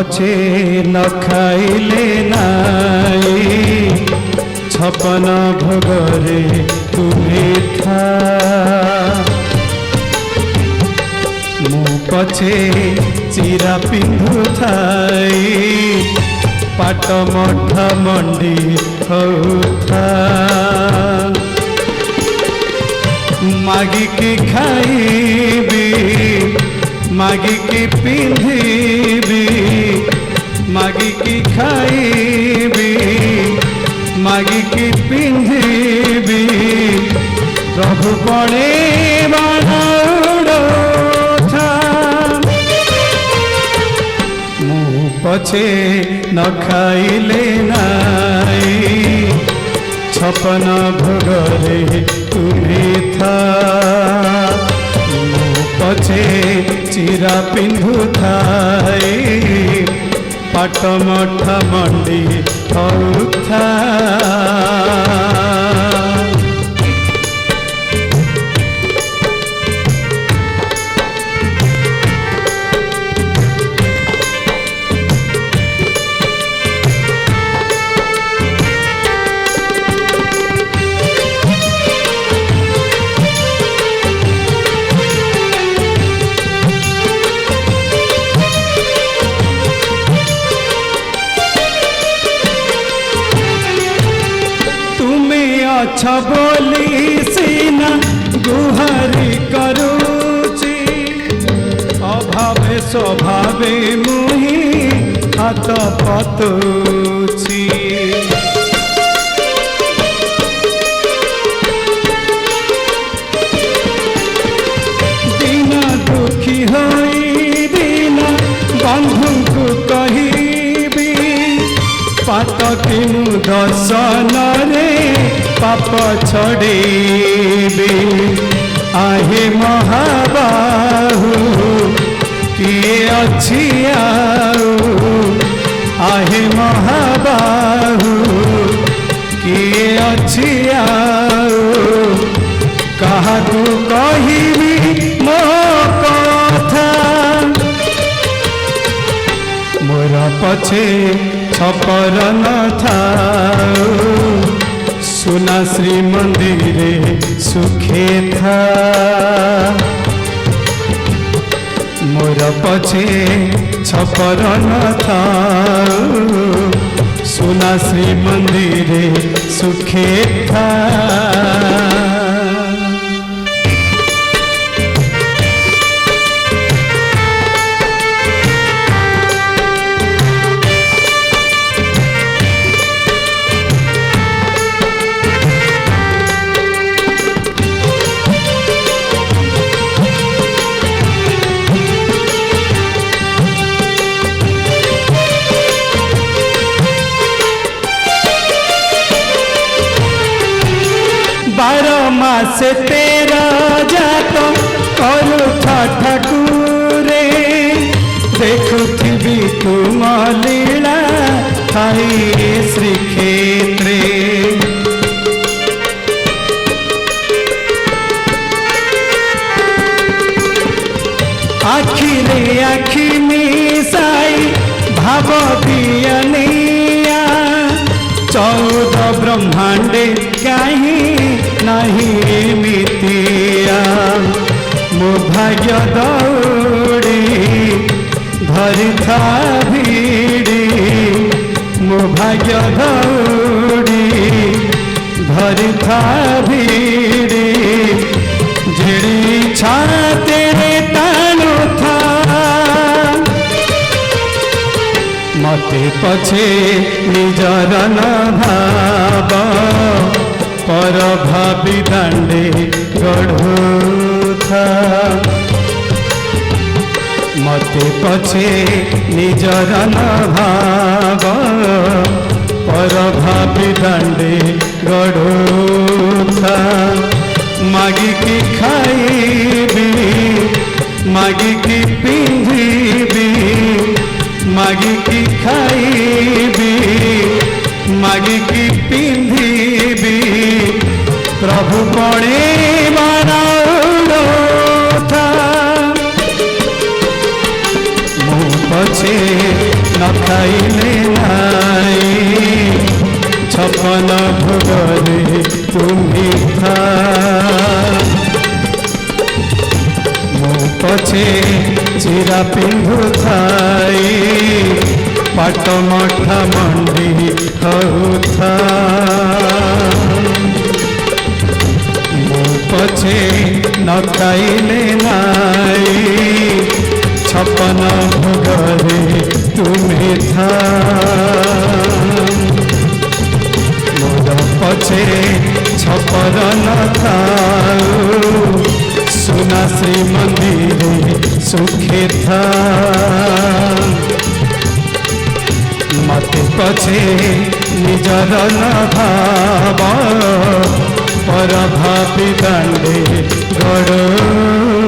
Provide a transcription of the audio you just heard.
पछे न खाइले नाई 56 भोगरे तुमे था मु पछे चिरा पिंधु थाई पाट मठ मंडी होता मागिकी खाइबी मागिकी पिंधिबी मागिकी खाइबी मागिकी पिंधिबी प्रभु बणे बाणा मु पछे न खाइले नाई 56 भोगरे तुमे था मु पछे चिरा पिंधु थाई पाट मठ मंडी होता अच्छा बोली सीना गुहारी करूची अभावे स्वभावे मुही हाथ पतुची दिन दुखी होई दिन बंधु को कहिबी पात किनु दर्शन रे पाप छड़ेबी आहे महाबाहु किए अच्छी आहे महाबाहु किए अच्छी कहा तू कहिबी मो कथा मोर पछे छपर न था सुना श्री मंदिरे सुखे था मोर पछे छपर न था सुना श्री मंदिरे सुखे था मासे तेरा जात करू ठाकुरे देखुथिबी तुम लीला थाई श्रीक्षेत्रे आखिरे आखि मिसाई भाव दियनिया 14 ब्रह्मांडे कहीं नहीं मितिया मो भाग्य दौड़ी धरी था भीड़ी मो भाग्य दौड़ी धरी था भीड़ी झिड़ी छाते तानु था मते पछे निजर न भाव पर भाभी दांडे गढ़ुथा मते पछे निजर न भाव पर भाभी दांडे गढ़ुथा मागिकी खाइबी मागिकी पिंधिबी मागिकी खाइबी मागिकी पिंधिबी प्रभु बणे बाणा था मु पछे न खाइले नाई छपन भोगरे तुम्ही था मो पछे चिरा पिंधु थाई पाट मठा मंडी होता मो पछे न खाइले नाई छपन भोगरे तुम्ही था मोर पछे छपर न थाऊ सुना श्री मंदिर सुखे था मते पछे निजर न भाव पर भावी दांडे गड़